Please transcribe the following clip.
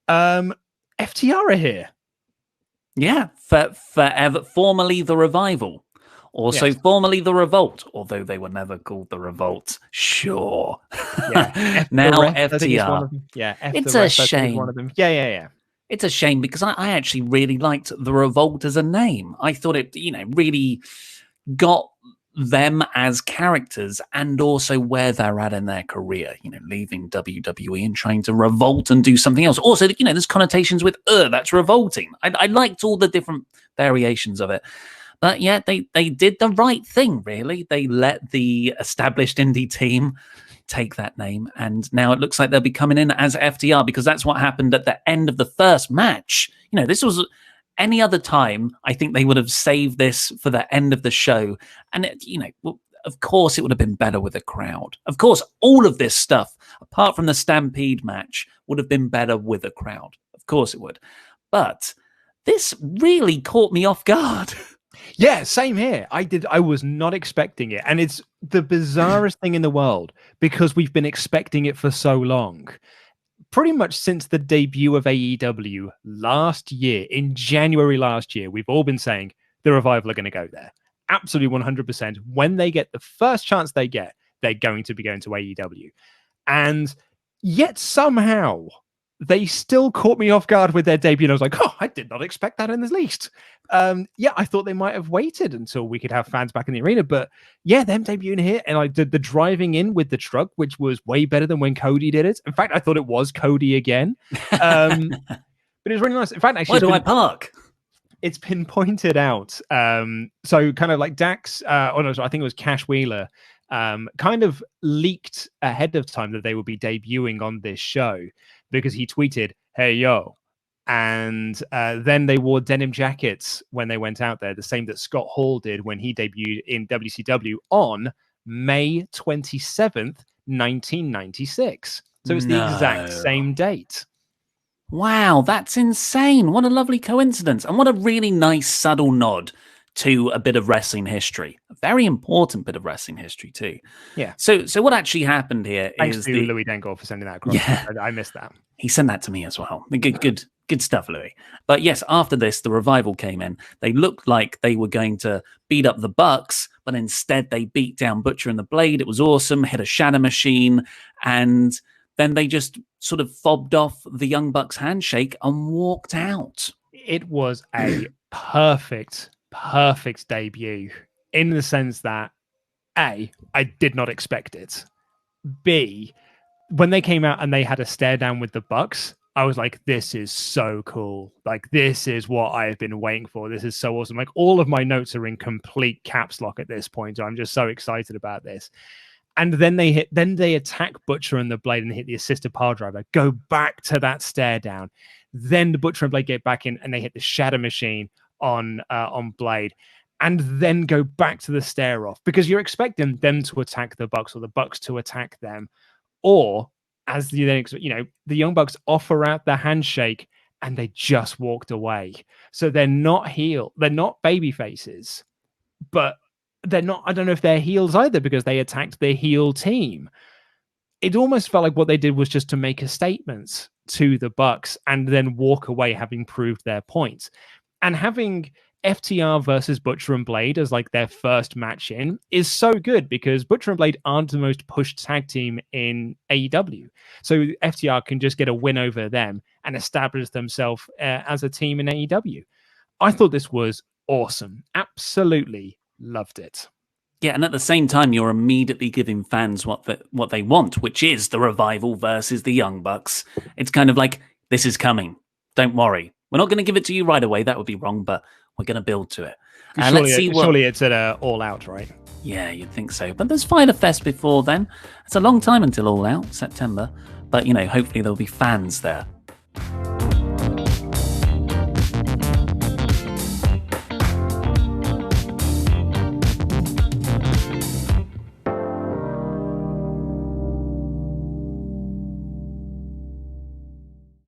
FTR are here. Yeah, forever, formerly the Revival. Also, Yes. formerly the Revolt, although they were never called the Revolt. Sure. Yeah. Now Ref, FTR. Yeah, It's a shame. One of them. Yeah. It's a shame because I actually really liked the Revolt as a name. I thought it, really got them as characters and also where they're at in their career, leaving WWE and trying to revolt and do something else. Also, there's connotations with, that's revolting. I liked all the different variations of it. But yeah, they did the right thing, really. They let the established indie team take that name, and now it looks like they'll be coming in as FTR because that's what happened at the end of the first match. This was any other time, I think they would have saved this for the end of the show. And, of course, it would have been better with a crowd. Of course, all of this stuff, apart from the Stampede match, would have been better with a crowd. Of course it would. But this really caught me off guard. Yeah, same here. I was not expecting it. And it's the bizarrest thing in the world because we've been expecting it for so long. Pretty much since the debut of AEW last year, in January last year, we've all been saying the Revival are going to go there. Absolutely 100%. When they get the first chance they get, they're going to be going to AEW. And yet somehow they still caught me off guard with their debut. And I was like, I did not expect that in the least. I thought they might have waited until we could have fans back in the arena. But yeah, them debuting here. And I did the driving in with the truck, which was way better than when Cody did it. In fact, I thought it was Cody again. But it was really nice. In fact, actually, where do I park? It's been pointed out. So kind of like Dax, I think it was Cash Wheeler, kind of leaked ahead of time that they would be debuting on this show because he tweeted, "Hey, yo." And then they wore denim jackets when they went out there, the same that Scott Hall did when he debuted in WCW on May 27th, 1996. So it's the exact same date. Wow, that's insane. What a lovely coincidence. And what a really nice, subtle nod to a bit of wrestling history. A very important bit of wrestling history, too. Yeah. So what actually happened here Thanks is... to Louis Dangle for sending that across. Yeah. I missed that. He sent that to me as well. Good stuff, Louis. But yes, after this, the Revival came in. They looked like they were going to beat up the Bucks, but instead they beat down Butcher and the Blade. It was awesome, hit a shadow machine, and then they just sort of fobbed off the Young Bucks handshake and walked out. It was a perfect debut in the sense that A, I did not expect it. B, when they came out and they had a stare down with the Bucks, I was like, this is so cool. Like, this is what I've been waiting for. This is so awesome. Like, all of my notes are in complete caps lock at this point. So I'm just so excited about this. And then they attack Butcher and the Blade and hit the assisted pile driver, go back to that stare down. Then the Butcher and Blade get back in and they hit the shadow machine on Blade, and then go back to the stare off because you're expecting them to attack the Bucks or the Bucks to attack them, or as you then the Young Bucks offer out the handshake and they just walked away. So they're not heel, they're not baby faces, but they're not, I don't know if they're heels either because they attacked the heel team. It almost felt like what they did was just to make a statement to the Bucks and then walk away having proved their point. And having FTR versus Butcher and Blade as like their first match in is so good because Butcher and Blade aren't the most pushed tag team in AEW. So FTR can just get a win over them and establish themselves as a team in AEW. I thought this was awesome. Absolutely loved it. Yeah, and at the same time, you're immediately giving fans what they want, which is the Revival versus the Young Bucks. It's kind of like, this is coming. Don't worry. We're not going to give it to you right away. That would be wrong, but we're going to build to it. Surely it's at All Out, right? Yeah, you'd think so. But there's Fyter Fest before then. It's a long time until All Out, September. But, hopefully there'll be fans there.